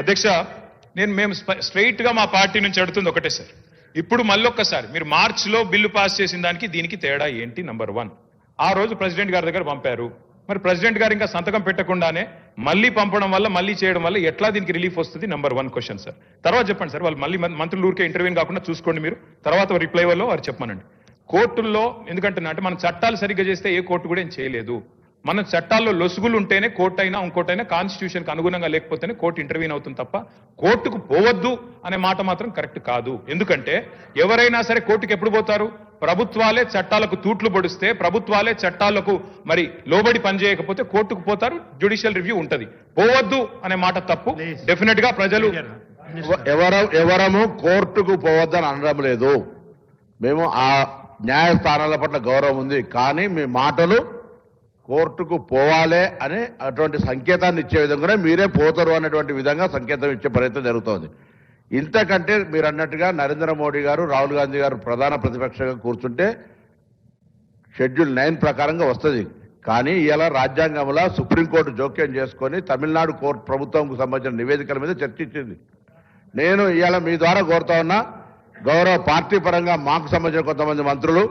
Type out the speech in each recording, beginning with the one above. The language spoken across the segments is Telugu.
అధ్యక్ష మేము స్ట్రైట్ గా మా పార్టీ నుంచి అడుగుతుంది ఒకటే సార్. ఇప్పుడు మళ్ళొక్కసారి మీరు మార్చిలో బిల్లు పాస్ చేసిన దానికి దీనికి తేడా ఏంటి? నంబర్ 1, ఆ రోజు ప్రెసిడెంట్ గారి దగ్గర పంపారు. మరి ప్రెసిడెంట్ గారు ఇంకా సంతకం పెట్టకుండానే మళ్ళీ పంపడం వల్ల మళ్ళీ చేయడం వల్ల ఎట్లా దీనికి రిలీఫ్ వస్తుంది? Number 1 question sir. తర్వాత చెప్పండి సార్, వాళ్ళు మళ్ళీ మంత్రులు ఊరికే ఇంటర్వ్యూ కాకుండా చూసుకోండి మీరు. తర్వాత రిప్లై వల్ల వారు చెప్పమనండి. కోర్టుల్లో ఎందుకంటే మనం చట్టాలు సరిగ్గా చేస్తే ఏ కోర్టు కూడా ఏం చేయలేదు. మన చట్టాల్లో లొసుగులు ఉంటేనే కోర్టు అయినా ఇంకోటైనా కాన్స్టిట్యూషన్కి అనుగుణంగా లేకపోతేనే కోర్టు ఇంటర్వ్యూన్ అవుతుంది తప్ప కోర్టుకు పోవద్దు అనే మాట మాత్రం కరెక్ట్ కాదు. ఎందుకంటే ఎవరైనా సరే కోర్టుకు ఎప్పుడు పోతారు? ప్రభుత్వాలే చట్టాలకు తూట్లు పొడిస్తే, ప్రభుత్వాలే చట్టాలకు మరి లోబడి పనిచేయకపోతే కోర్టుకు పోతారు, జ్యుడిషియల్ రివ్యూ ఉంటది. పోవద్దు అనే మాట తప్పు. డెఫినెట్ గా ప్రజలు ఎవరము కోర్టుకు పోవద్దని అనడం లేదు. మేము ఆ న్యాయస్థానాల పట్ల గౌరవం ఉంది, కానీ మీ మాటలు కోర్టుకు పోవాలే అని అటువంటి సంకేతాన్ని ఇచ్చే విధంగానే మీరే పోతారు అనేటువంటి విధంగా సంకేతం ఇచ్చే ప్రయత్నం జరుగుతోంది. ఇంతకంటే మీరు అన్నట్టుగా నరేంద్ర మోడీ గారు, రాహుల్ గాంధీ గారు ప్రధాన ప్రతిపక్షంగా కూర్చుంటే షెడ్యూల్ 9 ప్రకారంగా వస్తుంది. కానీ ఇలా రాజ్యాంగంలో సుప్రీంకోర్టు జోక్యం చేసుకొని తమిళనాడు కోర్టు ప్రభుత్వంకు సంబంధించిన నివేదికల మీద చర్చించింది. నేను ఇవాళ మీ ద్వారా కోరుతా ఉన్నా, గౌరవ పార్టీ పరంగా మాకు సంబంధించిన కొంతమంది మంత్రులు,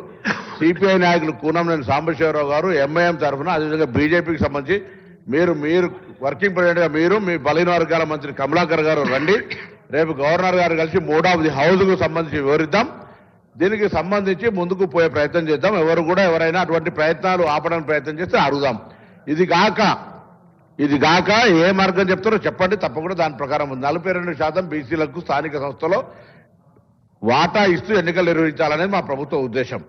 సిపిఐ నాయకులు కూనంనేని సాంబశివరావు గారు ఎంఐఎం తరఫున, అదేవిధంగా బీజేపీకి సంబంధించి మీరు వర్కింగ్ ప్రెసిడెంట్గా మీరు, మీ బలహీన వర్గాల మంత్రి కమలాకర్ గారు రండి. రేపు గవర్నర్ గారు కలిసి 3వ హౌస్కు సంబంధించి వివరిద్దాం. దీనికి సంబంధించి ముందుకు పోయే ప్రయత్నం చేద్దాం. ఎవరైనా అటువంటి ప్రయత్నాలు ఆపడానికి ప్రయత్నం చేస్తే అడుగుదాం. ఇది గాక ఏ మార్గం చెప్తారో చెప్పండి, తప్పకుండా దాని ప్రకారం 42% బీసీలకు స్థానిక సంస్థలో వాటా ఇస్తూ ఎన్నికలు నిర్వహించాలనేది మా ప్రభుత్వ ఉద్దేశం.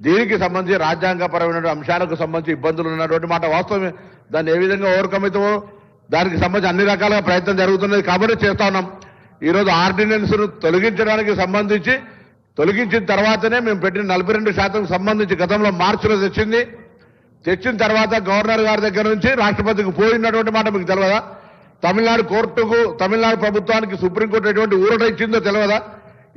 దీనికి సంబంధించి రాజ్యాంగపరమైన అంశాలకు సంబంధించి ఇబ్బందులు ఉన్నటువంటి మాట వాస్తవమే. దాన్ని ఏ విధంగా ఓవర్కమ్ అవుతామో దానికి సంబంధించి అన్ని రకాలుగా ప్రయత్నం జరుగుతున్నది కాబట్టి చేస్తా ఉన్నాం. ఈరోజు ఆర్డినెన్స్ ను తొలగించడానికి సంబంధించి తొలగించిన తర్వాతనే మేము పెట్టిన 42% సంబంధించి గతంలో మార్చిలో తెచ్చిన తర్వాత గవర్నర్ గారి దగ్గర నుంచి రాష్ట్రపతికి పోయినటువంటి మాట మీకు తెలియదా? తమిళనాడు ప్రభుత్వానికి సుప్రీంకోర్టు ఎటువంటి ఊరట ఇచ్చిందో తెలియదా?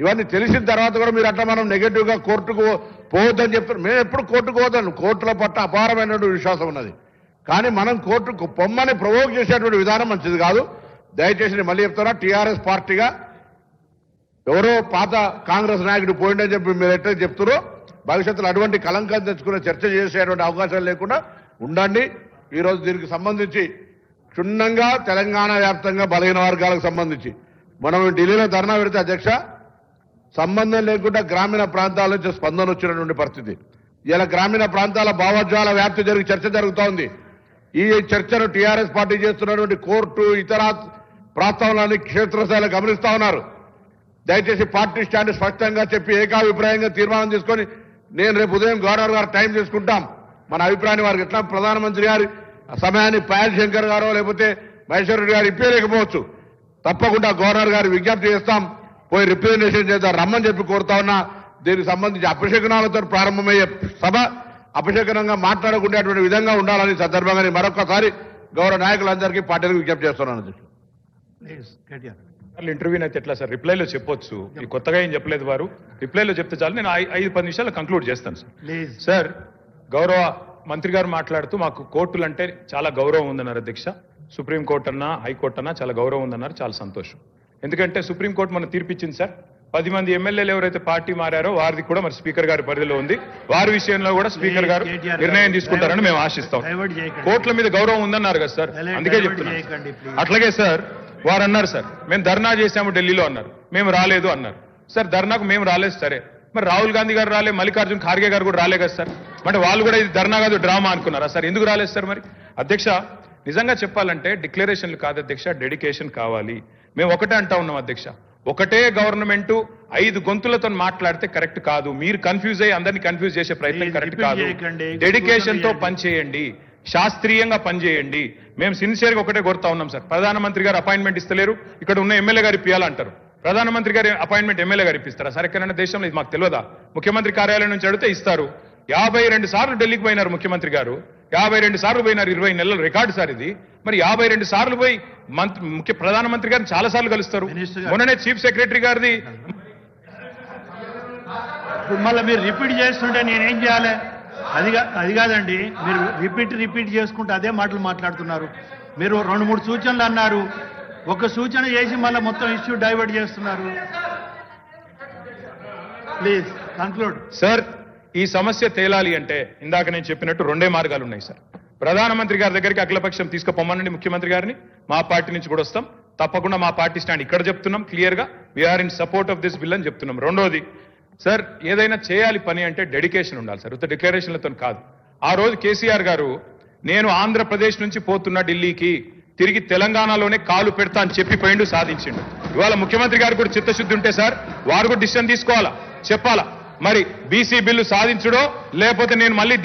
ఇవన్నీ తెలిసిన తర్వాత కూడా మీరు అట్లా మనం నెగటివ్ గా కోర్టుకు పోవద్దని చెప్తారు. మేము ఎప్పుడు కోర్టుకు పోతాను, కోర్టుల పట్ల అపారమైనటువంటి విశ్వాసం ఉన్నది. కానీ మనం కోర్టుకు పొమ్మని ప్రవోక్ చేసేటువంటి విధానం మంచిది కాదు. దయచేసి మళ్ళీ చెప్తారా, టీఆర్ఎస్ పార్టీగా ఎవరో పాత కాంగ్రెస్ నాయకుడు పోయిండని చెప్పి మీరు ఎట్లా చెప్తారో భవిష్యత్తులో అటువంటి కలంకం తెచ్చుకునే చర్చ చేసేటువంటి అవకాశాలు లేకుండా ఉండండి. ఈరోజు దీనికి సంబంధించి క్షుణ్ణంగా తెలంగాణ వ్యాప్తంగా బలహీన వర్గాలకు సంబంధించి మనం ఢిల్లీలో ధర్నా పెడితే అధ్యక్ష సంబంధం లేకుండా గ్రామీణ ప్రాంతాల నుంచి స్పందన వచ్చినటువంటి పరిస్థితి. ఇలా గ్రామీణ ప్రాంతాల భావోద్వేగాల వ్యాప్తి చర్చ జరుగుతోంది. ఈ చర్చను టీఆర్ఎస్ పార్టీ చేస్తున్నటువంటి కోర్టు ఇతర ప్రస్తావనలని క్షేత్రస్థాయిలో గమనిస్తా ఉన్నారు. దయచేసి పార్టీ స్టాండ్ స్పష్టంగా చెప్పి ఏకాభిప్రాయంగా తీర్మానం తీసుకొని నేను రేపు ఉదయం గవర్నర్ గారు టైం తీసుకుంటాం. మన అభిప్రాయాన్ని వారికి ఎట్లా ప్రధానమంత్రి గారి సమయాన్ని పాయల్ శంకర్ గారో లేకపోతే మహేశ్వర రెడ్డి గారు ఇప్పలేకపోవచ్చు. తప్పకుండా గవర్నర్ గారు విజ్ఞప్తి చేస్తాం, పోయి రిప్రజెంటేషన్ చేద్దాం రమ్మని చెప్పి కోరుతా ఉన్నా. దీనికి సంబంధించి అపశకనాలతో ప్రారంభమయ్యే సభ అపశకనంగా మాట్లాడకుండేటువంటి విధంగా ఉండాలని సందర్భంగా మరొకసారి గౌరవ నాయకులందరికీ పార్టీలకు విజ్ఞప్తి చేస్తున్నాను. ఇంటర్వ్యూ అయితే ఎట్లా సార్? రిప్లైలో చెప్పొచ్చు, ఈ కొత్తగా ఏం చెప్పలేదు వారు. రిప్లైలో చెప్తే చాలు, నేను 5-10 నిమిషాలు కంక్లూడ్ చేస్తాను సార్. సార్, గౌరవ మంత్రి గారు మాట్లాడుతూ మాకు కోర్టులు అంటే చాలా గౌరవం ఉందన్నారు అధ్యక్ష. సుప్రీంకోర్టు అన్నా హైకోర్టు అన్నా చాలా గౌరవం ఉందన్నారు, చాలా సంతోషం. ఎందుకంటే సుప్రీంకోర్టు మనం తీర్పిచ్చింది సార్. 10 మంది ఎమ్మెల్యేలు ఎవరైతే పార్టీ మారారో వారిది కూడా మరి స్పీకర్ గారి పరిధిలో ఉంది. వారి విషయంలో కూడా స్పీకర్ గారు నిర్ణయం తీసుకుంటారని మేము ఆశిస్తాం. కోర్టుల మీద గౌరవం ఉందన్నారు కదా సార్, అందుకే చెప్తున్నాం. అట్లాగే సార్ వారు అన్నారు సార్ మేము ధర్నా చేశాము ఢిల్లీలో అన్నారు, మేము రాలేదు అన్నారు. సార్ ధర్నాకు మేము రాలేదు సరే, మరి రాహుల్ గాంధీ గారు రాలే, మల్లికార్జున్ ఖార్గే గారు కూడా రాలే కదా సార్. అంటే వాళ్ళు కూడా ఇది ధర్నా కాదు డ్రామా అనుకున్నారా సార్? ఎందుకు రాలేదు సార్? మరి అధ్యక్ష నిజంగా చెప్పాలంటే డిక్లరేషన్లు కాదు అధ్యక్ష, డెడికేషన్ కావాలి. మేము ఒకటే అంటా ఉన్నాం అధ్యక్ష, ఒకటే గవర్నమెంట్ 5 గొంతులతో మాట్లాడితే కరెక్ట్ కాదు. మీరు కన్ఫ్యూజ్ అయ్యి అందరినీ కన్ఫ్యూజ్ చేసే ప్రయత్నం కరెక్ట్ కాదు. డెడికేషన్ తో పనిచేయండి, శాస్త్రీయంగా పనిచేయండి. మేము సిన్సియర్గా ఒకటే కోరుతా ఉన్నాం సార్. ప్రధానమంత్రి గారు అపాయింట్మెంట్ ఇస్తలేరు, ఇక్కడ ఉన్న ఎమ్మెల్యే గారు ఇప్పియాలంటారు. ప్రధానమంత్రి గారి అపాయింట్మెంట్ ఎమ్మెల్యే గారు ఇప్పిస్తారా సార్? ఎక్కడైనా దేశంలో ఇది మాకు తెలియదా? ముఖ్యమంత్రి కార్యాలయం నుంచి అడిగితే ఇస్తారు. 52 సార్లు ఢిల్లీకి పోయినారు ముఖ్యమంత్రి గారు, 52 సార్లు పోయినారు, 20 నెలల రికార్డు సార్ ఇది. మరి 52 సార్లు పోయి ప్రధానమంత్రి గారిని చాలా సార్లు కలుస్తారు. మొన్ననే చీఫ్ సెక్రటరీ గారిది మళ్ళీ మీరు రిపీట్ చేస్తుంటే నేనేం చేయాలి? అది కాదండి, మీరు రిపీట్ చేసుకుంటే అదే మాటలు మాట్లాడుతున్నారు. మీరు 2-3 సూచనలు అన్నారు. ఒక సూచన చేసి మళ్ళీ మొత్తం ఇష్యూ డైవర్ట్ చేస్తున్నారు. Please conclude. సార్ ఈ సమస్య తేలాలి అంటే ఇందాక నేను చెప్పినట్టు రెండే మార్గాలు ఉన్నాయి సార్. ప్రధానమంత్రి గారి దగ్గరికి అఖిలపక్షం తీసుకుపోమనండి ముఖ్యమంత్రి గారిని, మా పార్టీ నుంచి కూడా వస్తాం. తప్పకుండా మా పార్టీ స్టాండ్ ఇక్కడ చెప్తున్నాం క్లియర్ గా, we're in support of this bill అని చెప్తున్నాం. రెండోది సార్, ఏదైనా చేయాలి పని అంటే డెడికేషన్ ఉండాలి సార్, ఉత్త డిక్లరేషన్లతో కాదు. ఆ రోజు కేసీఆర్ గారు నేను ఆంధ్రప్రదేశ్ నుంచి పోతున్న ఢిల్లీకి తిరిగి తెలంగాణలోనే కాలు పెడతా అని చెప్పి పోయిండు, సాధించిండు. ఇవాళ ముఖ్యమంత్రి గారు కూడా చిత్తశుద్ధి ఉంటే సార్ వారు కూడా డిసిషన్ తీసుకోవాలా, చెప్పాలా. మరి బీసీ బిల్లు సాధించడో లేకపోతే నేను మళ్ళీ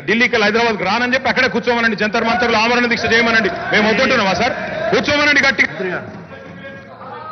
ఢిల్లీకి హైదరాబాద్కి రానని చెప్పి అక్కడే కూర్చోమనండి, జంతర్ మంతర్లు ఆమరణ దీక్ష చేయమనండి. మేము వద్దుంటున్నామా సార్? కూర్చోమనండి గట్టిగా.